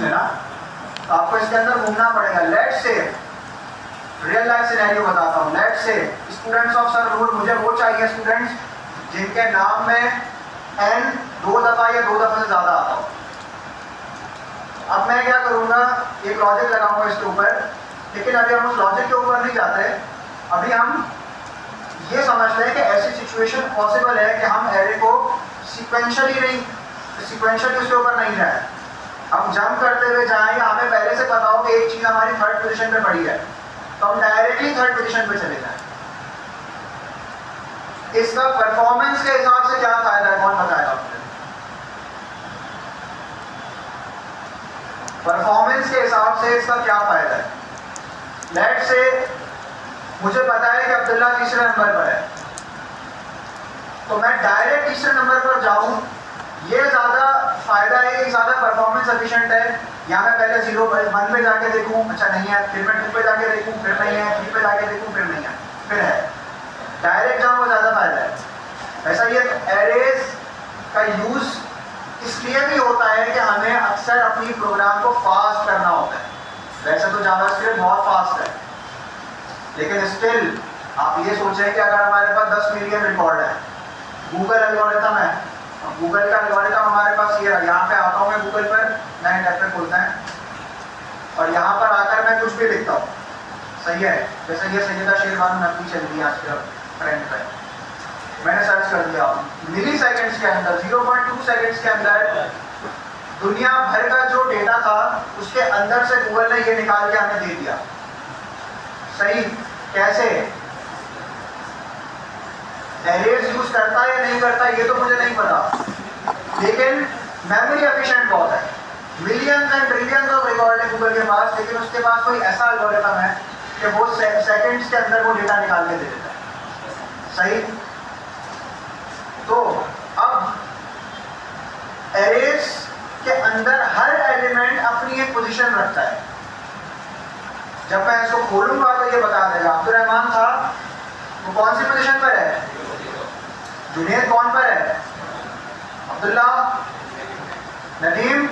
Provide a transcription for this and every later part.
में ना, तो आपको इसके अंदर घूमना पड़ेगा। Let's say real life scenario बताता हूँ। Let's say students of sir rule, मुझे वो चाहिए स्टूडेंट्स जिनके नाम में n 2 दफा या 2 दफा से ज्यादा आता हो। अब मैं क्या करूँगा, एक लॉजिक लगाऊंगा इसके ऊपर, लेकिन अभी हम उस लॉजिक के ऊपर नहीं जाते। अभी हम ये समझते हैं कि ऐसी सिचुएशन पॉसिबल है कि हम एरे को सिक्वेंशियली उसके ऊपर नहीं जाए, हम जंप करते हुए जाएं। हमें पहले से पता हो कि एक चीज हमारी थर्ड पोजीशन पे पड़ी है, तो हम डायरेक्टली थर्ड पोजीशन पे चले जाएं। इसका परफॉर्मेंस के हिसाब से क्या फायदा है, कौन बताएगा मुझे? परफॉर्मेंस के हिसाब से इसका क्या फायदा है? लेट्स से मुझे पता है कि अब्दुल्ला तीसरे नंबर पर है, तो मैं डायरेक्ट तीसरे नंबर पर जाऊं, ये ज्यादा फायदा है, ये ज्यादा परफॉर्मेंस एफिशिएंट है। या मैं पहले 0 पर 1 पे जाके देखूं, अच्छा नहीं है, फिर मैं 2 पे जाके देखूं, फिर नहीं है, 3 पे जाके देखूं, फिर नहीं है, फिर है। डायरेक्ट जाऊं वो ज्यादा फायदा है। ऐसा ये एरेज का यूज इसलिए भी होता है कि हमें अक्सर अपनी प्रोग्राम को फास्ट करना होता है। वैसे तो जावास्क्रिप्ट बहुत फास्ट है, लेकिन स्टिल आप ये सोचें कि अगर हमारे पास 10 मिलियन रिकॉर्ड है, गूगल एल्गोरिथम है, गूगल का एल्गोरिथम हमारे पास ये है। यहाँ पे आता हूँ मैं गूगल पर, नया इंटरफेस खोलता है और यहाँ पर आकर मैं कुछ भी लिखता हूँ, सही है। जैसे ये सैयदा शेरबानो नकवी चल रही है आज के ट्रेंड पे, मैंने सर्च कर दिया, मिली सेकेंड्स के अंदर 0.2 सेकेंड्स के अंदर दुनिया भर का जो डेटा था उसके अंदर से गूगल ने ये निकाल के हमें दे दिया। सही कैसे? एरेज यूज करता है या नहीं करता ये तो मुझे नहीं पता, लेकिन मेमोरी एफिशिएंट बहुत है। Millions and trillions of record है गूगल के पास, लेकिन उसके पास कोई ऐसा एल्गोरिथम है कि वो सेकंड्स के अंदर वो डेटा निकाल के दे देता है। सही। तो अब एरेज के अंदर हर एलिमेंट अपनी एक पोजीशन रखता है। जब मैं इसको खोलूंगा तो ये बता देगा। अब्दुल रहमान था, वो कौन सी पोजीशन पर है? जुनेद कौन पर है? अब्दुल्ला, नदीम,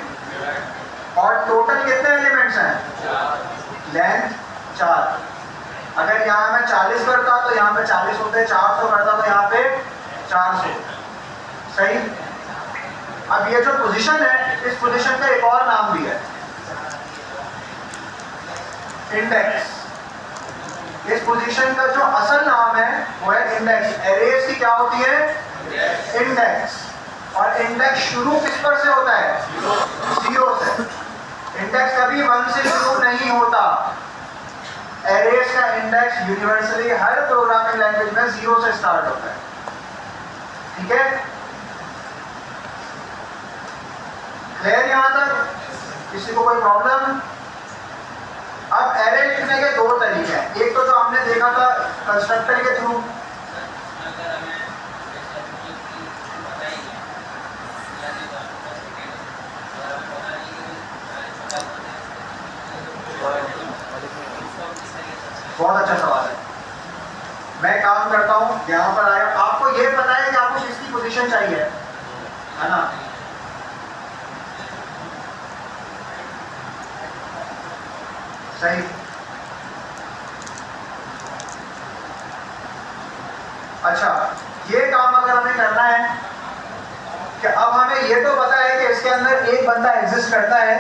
और टोटल कितने एलिमेंट्स हैं? लेंथ 4। अगर यहाँ मैं 40 करता तो यहाँ पे 40 होते, 400 करता तो यहाँ पे 400। सही। अब ये जो पोजीशन है, इस पोजीशन का एक और नाम भी है, इंडेक्स। इस पोजीशन का जो असल नाम है वो है इंडेक्स। एरेज की क्या होती है? इंडेक्स। और इंडेक्स शुरू किस पर से होता है? 0 से। इंडेक्स कभी 1 से शुरू नहीं होता। एरेज का इंडेक्स यूनिवर्सली हर प्रोग्रामिंग लैंग्वेज में 0 से स्टार्ट होता है। ठीक है, क्लियर यहां तक? किसी को कोई प्रॉब्लम? अब एरे लिखने के 2 तरीके हैं। एक तो जो हमने देखा था कंस्ट्रक्टर के थ्रू, बहुत अच्छा सवाल है। मैं काम करता हूं, यहां पर आया, आपको ये पता है कि आपको किसकी पोजीशन चाहिए, है ना? सही। अच्छा, ये काम अगर हमें करना है कि अब हमें ये तो पता है कि इसके अंदर एक बंदा एग्जिस्ट करता है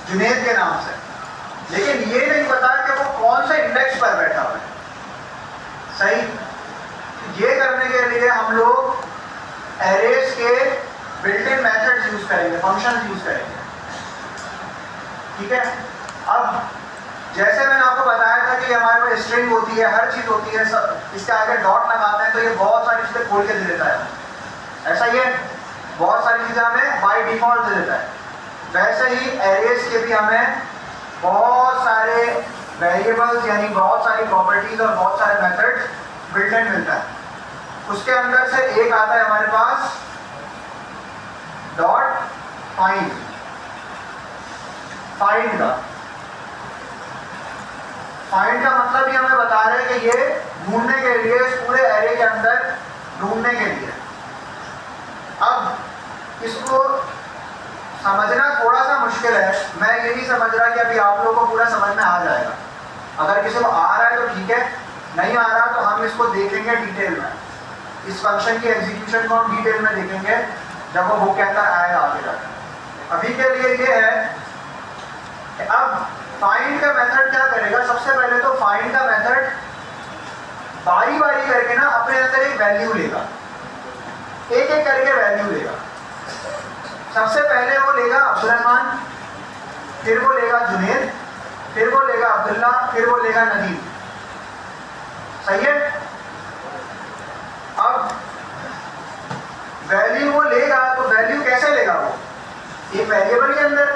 जुनेद के नाम से, लेकिन ये नहीं पता कि वो कौन से इंडेक्स पर बैठा हुआ है। सही। ये करने के लिए हम लोग एरेज के बिल्ट इन मेथड्स यूज करेंगे, फंक्शंस यूज करेंगे। ठीक है। अब जैसे मैंने आपको बताया था कि हमारे पास स्ट्रिंग होती है, हर चीज होती है, इसके आगे डॉट लगाते हैं तो ये बहुत सारी चीजें खोल के दे देता है। ऐसा ही है, बहुत सारी चीजें हमें बाय डिफॉल्ट दे देता है। वैसे ही एरेज के भी हमें बहुत सारे वेरिएबल्स यानी बहुत सारी प्रॉपर्टीज और बहुत सारे मेथड्स बिल्ट इन मिलता है। उसके अंदर से एक आता है हमारे पास डॉट फाइंड। फाइंड का मतलब ये हमें बता रहे हैं कि ये ढूंढने के लिए, इस पूरे एरे के अंदर ढूंढने के लिए। अब इसको समझना थोड़ा सा मुश्किल है, मैं ये नहीं समझ रहा कि अभी आप लोगों को पूरा समझ में आ जाएगा। अगर किसी को आ रहा है तो ठीक है, नहीं आ रहा तो हम इसको देखेंगे डिटेल में, इस फंक्शन की एग्जीक्यूशन को हम डिटेल में देखेंगे जब वो बुक के अंदर आएगा आगे जाकर। अभी के लिए ये है कि अब फाइंड का मेथड क्या करेगा, सबसे पहले तो फाइंड का मेथड बारी बारी करके ना अपने अंदर एक वैल्यू लेगा, एक एक करके वैल्यू लेगा। सबसे पहले वो लेगा अब्दुर्रहमान, फिर वो लेगा जुनैद, फिर वो लेगा अब्दुल्ला, फिर वो लेगा नदीम। सही है। अब वैल्यू वो लेगा तो वैल्यू कैसे लेगा, वो एक वेरिएबल के अंदर,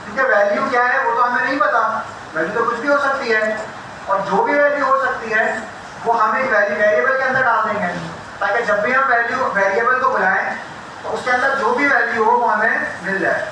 क्योंकि वैल्यू क्या है वो तो हमें नहीं पता, वैल्यू तो कुछ भी हो सकती है, और जो भी वैल्यू हो सकती है वो हम एक वेरिएबल के अंदर डाल देंगे, ताकि जब भी हम वेरिएबल को बुलाएं तो उसके अंदर जो भी वैल्यू हो वो हमें मिल जाए।